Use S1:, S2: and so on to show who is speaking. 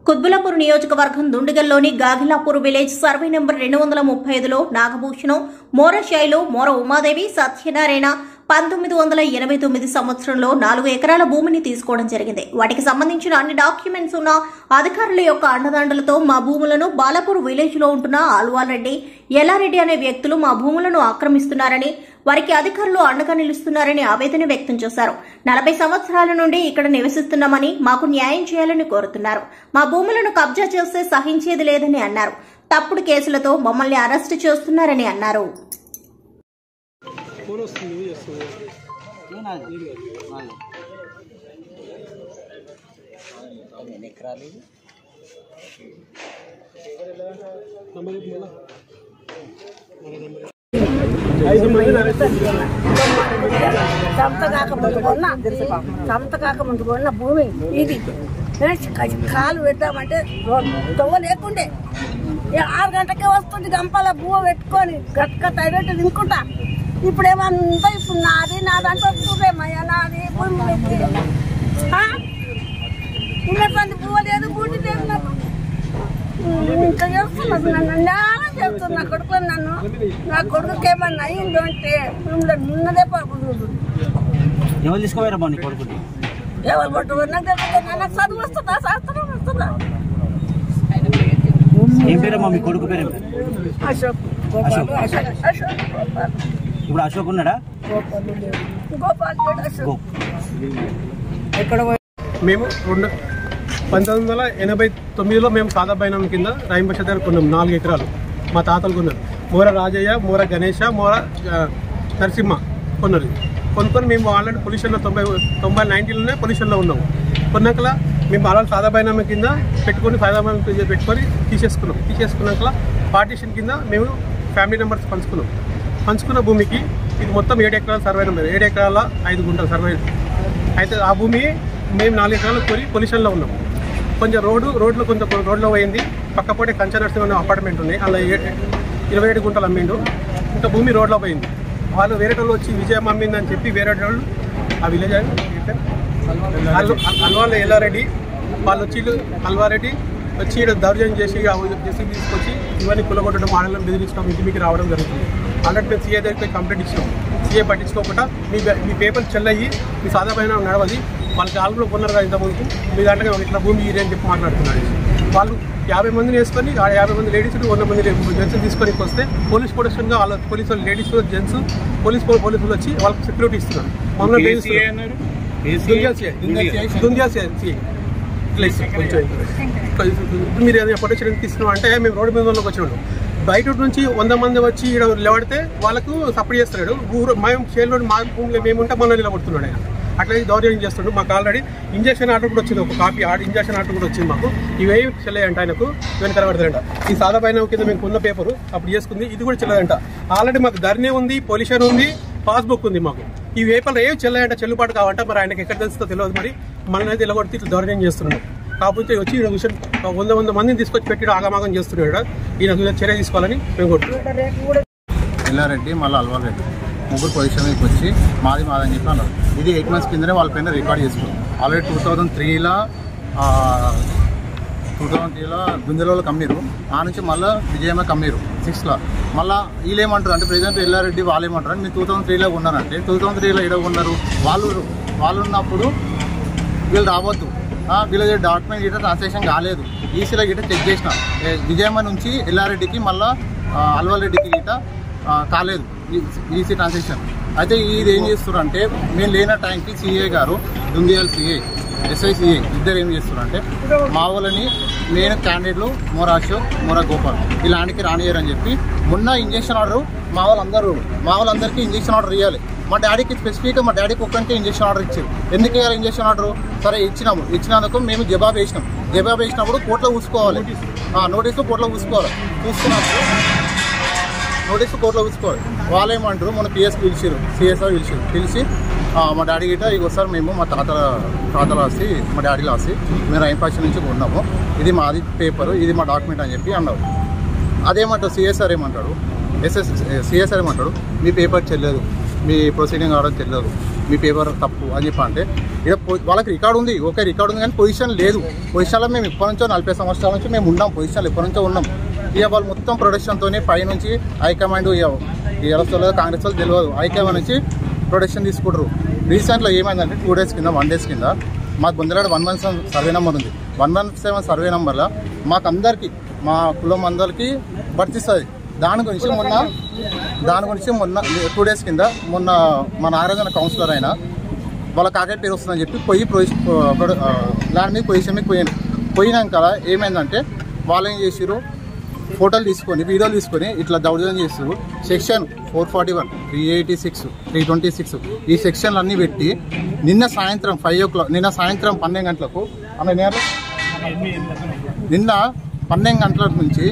S1: కుత్బులాపూర్ నియోజకవర్గం దుండిగల్లోని Gagillapur village survey number 235లో నాగభూషణం, మోరశాయిలో మోర ఉమాదేవి, సత్యనారాయణ 1989 సంవత్సరంలో 4 ఎకరాల భూమిని తీసుకోవడం జరిగింది. వాటికి సంబంధించిన అన్ని డాక్యుమెంట్స్ ఉన్న అధికారుల యొక్క అండదండలతో మా భూములను బాలాపూర్ విలేజ్ లో ఉంటున్న ఆల్వాల్రెడ్డి, ఎల్లారెడ్డి అనే వ్యక్తులు మా భూములను ఆక్రమిస్తున్నారని, వారికి అధికారులు అండగా నిలుస్తున్నారని ఆవేదన వ్యక్తం చేశారు. 40 సంవత్సరాల నుండి ఇక్కడ నివసిస్తున్నామని, మాకు న్యాయం చేయాలని కోరుతున్నారు. మా భూములను కబ్జా చేస్తే సహించేది లేదని అన్నారు. తప్పుడు కేసులతో మమ్మల్ని అరెస్టు చేస్తున్నారని అన్నారు.
S2: సంతకాక ముందు కొన్న భూమి ఇది కాలు పెడతామంటే తొవ్వ లేకుండే 6 గంటకే వస్తుంది. గంపల భూమ పెట్టుకొని గట్క తైపెట్టి తినుకుంటా. ఇప్పుడేమంతా ఇప్పుడు నాదంటే వస్తుందేమయ్యా, నాది భూమి ఉన్నటువంటి భూమ లేదు, బూటి లేదు. నాకు ఇంకా చేస్తున్నారు, నన్ను న్యాయం చేస్తున్నారు. నా కొడుకు నా కొడుకుకి ఏమన్నా అయిందో అంటే ఉన్నదే పడుతుంది.
S3: ఎవరు తీసుకోవారమ్మా నీ కొడుకు?
S2: ఎవరు పట్టుకున్నారు నాకు తెలియదు. నాకు చదువు వస్తుందా, శాస్త్రం వస్తుందా?
S3: ఏం పేరమ్మా మీ కొడుకు పేరు?
S2: అశోక్.
S3: ఇప్పుడు అశోక్ ఉన్నాడా?
S2: గోపాల్ అశోక్.
S4: మేము 1989లో మేము సాదా బైనాం కింద రాయింబష దగ్గర కొన్నాం 4 ఎకరాలు. మా తాతలు కొన్నారు. మోర రాజయ్య, మోర గణేష, మోర నరసింహ కొన్నారు. కొనుక్కొని మేము ఆల్రెడీ పొల్యూషన్లో 90లోనే పొల్యూషన్లో ఉన్నాము. కొన్నాక మేము ఆల్రెడీ సాదా బైనాం కింద పెట్టుకొని పెట్టుకొని తీసేసుకున్నాక పార్టీషన్ కింద మేము ఫ్యామిలీ మెంబర్స్ పంచుకున్న భూమికి ఇది మొత్తం 7 ఎకరాల సర్వే నెంబర్, 7 ఎకరాల 5 గుంటల సర్వే. అయితే ఆ భూమి మేము 4 ఎకరాలు కొని పొల్యూషన్లో ఉన్నాం. కొంచెం రోడ్లో పోయింది. పక్కపోతే కంచ నర్సింగ్ అపార్ట్మెంట్ ఉన్నాయి, అలా 27 గుంటలు అమ్మిండు. ఇంకా భూమి రోడ్లో పోయింది. వాళ్ళు వేరే వాళ్ళు వచ్చి విజయం అమ్మిందని చెప్పి వేరే వాళ్ళు ఆ విలేజ్ అల్వాళ్ళ ఎల్లారెడ్డి వాళ్ళు వచ్చి వచ్చి దౌర్జన్యం చేసి తీసుకొచ్చి ఇవన్నీ కులగొట్టడం, ఆడలను బెదిరించడం, ఇంటికి రావడం జరుగుతుంది. ఆల్రెడీ మేము సీఏ దగ్గరికి కంప్లైంట్ ఇచ్చినాం. సీఏ పట్టించుకోకుండా మీ పేపర్ చెల్లయ్యి మీ సాదా పైన నడవది, వాళ్ళకి ఆల్రెడీ కొన్నారు కదా ఇంతకుముందు, మీ దాంట్లో ఇట్లా భూమి ఇరి అని చెప్పి మాట్లాడుతున్నారు. వాళ్ళు 50 మందిని వేసుకొని 50 మంది లేడీస్ 100 మంది జెంట్స్ తీసుకొని వస్తే పోలీస్ ప్రొటెక్షన్గా వాళ్ళ పోలీసు లేడీస్ జెంట్స్ పోలీసులు వచ్చి వాళ్ళకి సెక్యూరిటీ ఇస్తున్నారు. మమ్మల్ని మీరు ఏదైనా ప్రొటెక్షన్ తీసుకున్నాం అంటే మేము రోడ్డు మీద వచ్చినాడు. బయట నుంచి 100 మంది వచ్చి ఇక్కడ నిలబడితే వాళ్ళకు సపోర్ట్ చేస్తున్నాడు. మేము షేర్లో మా భూమిలో మేముంటే మనల్ని నిలబడుతున్నాడు ఆయన. అట్లా దౌర్జన్యం చేస్తున్నాడు. మాకు ఆల్రెడీ ఇంజక్షన్ ఆర్డర్ కూడా వచ్చింది, ఒక కాపీ ఇంజక్షన్ ఆర్డర్ కూడా వచ్చింది మాకు. ఇవేమి చెల్లయంట ఆయనకు, ఇవన్నీ కనబడతాయంట. ఈ సాదా పైన కింద మేము కొన్న పేపరు అప్పుడు చేసుకుంది, ఇది కూడా చెల్లదంట. ఆల్రెడీ మాకు ధర్నీ ఉంది, పొల్యూషన్ ఉంది, పాస్బుక్ ఉంది మాకు. ఈ పేపర్లు ఏమి చెల్లయంట, చెల్లుబాటు కావంట. మరి ఆయనకి ఎక్కడ తెలుస్తుందో తెలియదు. మరి మనల్ని నిలబడితే ఇట్లా దౌర్జన్యం చేస్తున్నాడు. కాకపోతే వచ్చి ఈయన విషయం 100 మందిని తీసుకొచ్చి పెట్టి ఆగమాగం చేస్తున్నాడు. ఈయన చర్య తీసుకోవాలని మేము కోరుతున్నాం.
S5: ఎల్లారెడ్డి మళ్ళీ అల్వారెడ్డి ముగ్గురు పొజిషన్కి వచ్చి మాది అని చెప్పి అన్నారు. ఇది 8 months కిందనే వాళ్ళ పైన రికార్డ్ చేసుకున్నాం. ఆల్రెడీ 2003లో గుంజలలో కమ్మిరు. ఆ నుంచి మళ్ళీ విజయమే కమ్మిరు 6లో. మళ్ళీ వీళ్ళు ఏమంటారు అంటే ప్రెసిడెంట్ ఎల్లారెడ్డి వాళ్ళు ఏమంటారు అంటే మీరు 2003లో ఉన్నారంటే 2003లో ఏదో ఉన్నారు. వాళ్ళు ఉన్నప్పుడు వీళ్ళు రావద్దు, వీళ్ళ డాక్యుమెంట్ గిట్ట ట్రాన్సాక్షన్ కాలేదు. ఈసీలో గిట్ట చెక్ చేసిన విజయమ్మ నుంచి ఎల్లారెడ్డికి మళ్ళీ అల్వారెడ్డికి గిట్ట కాలేదు ఈసీ ట్రాన్సాక్షన్. అయితే ఇది ఏం చేస్తున్నారు అంటే మేము లేన టైంకి సిఏ గారు, దుందియాల సిఏ, ఎస్ఐ సిఏ ఇద్దరు ఏం చేస్తున్నారంటే మా వాళ్ళని మెయిన్ క్యాండిడేట్లు మోర అశోక్, మోర గోపాల్ ఇలాంటికి రానియరని చెప్పి మొన్న ఇంజక్షన్ ఆర్డర్ మా వాళ్ళందరికీ ఇంజక్షన్ ఆర్డర్ ఇవ్వాలి. మా డాడీకి స్పెసిఫిక్గా మా డాడీకి ఒక్కరికి ఇంజక్షన్ ఆర్డర్ ఇచ్చారు. ఎందుకు ఇవ్వాలి ఇంజక్షన్ ఆర్డర్? సరే ఇచ్చినందుకు మేము జవాబు వేసినప్పుడు కోర్టులో చూసుకోవాలి, నోటీసు కోర్టులో చూసుకోవాలి. వాళ్ళు ఏమంటారు మన పిఎస్కి సిఎస్ఆర్ పిలిచి మా డాడీ గిట్ట ఇక వస్తారు, మేము మా తాతల ఆస్తి మా డాడీల ఆస్తి మేము రైంపాషన్ నుంచి కొన్నాము, ఇది మాది పేపరు, ఇది మా డాక్యుమెంట్ అని చెప్పి అన్నారు. అదేమంటారు సిఎస్ఆర్ ఏమంటాడు, సిఎస్ఆర్ ఏమంటాడు మీ పేపర్ చెల్లదు, మీ ప్రొసీడింగ్ ఆర్డర్ తెలియదు, మీ పేపర్ తప్పు అని చెప్పి అంటే ఇక వాళ్ళకి రికార్డు ఉంది, ఓకే రికార్డు ఉంది కానీ పొజిషన్ లేదు. పొజిషన్లో మేము ఇప్పటి నుంచో 40 సంవత్సరాల నుంచి మేము ఉన్నాం, పొజిషన్లో ఇప్పటి నుంచో ఉన్నాం. ఇక వాళ్ళు మొత్తం ప్రొడక్షన్తోనే పైనుంచి హైకమాండ్ ఎలక్షన్ కాంగ్రెస్ వాళ్ళు తెలియదు, హైకమాండ్ నుంచి ప్రొడక్షన్ తీసుకుంటారు. రీసెంట్లో ఏమైందంటే 2 days కింద 1 days కింద మాకు బొందలాడ 117 సర్వే నెంబర్ ఉంది. 117 సర్వే నెంబర్లో మాకు అందరికీ మా కులం అందరికీ వర్తిస్తుంది. దాని గురించి మొన్న 2 days కింద మొన్న మా నారాయణ కౌన్సిలర్ అయినా వాళ్ళ కాకే పేరు వస్తుందని చెప్పి ల్యాండ్ మీద పొజిషన్ మీద పోయినాక ఏమైందంటే వాళ్ళు ఏం చేసారు, ఫోటోలు తీసుకొని వీడియోలు తీసుకొని ఇట్లా దౌర్జన్యం చేస్తారు. సెక్షన్ 441, 386, 326 ఈ సెక్షన్లు అన్నీ పెట్టి నిన్న సాయంత్రం 5 o'clock నిన్న సాయంత్రం 12 గంటలకు నిన్న 12 గంటల నుంచి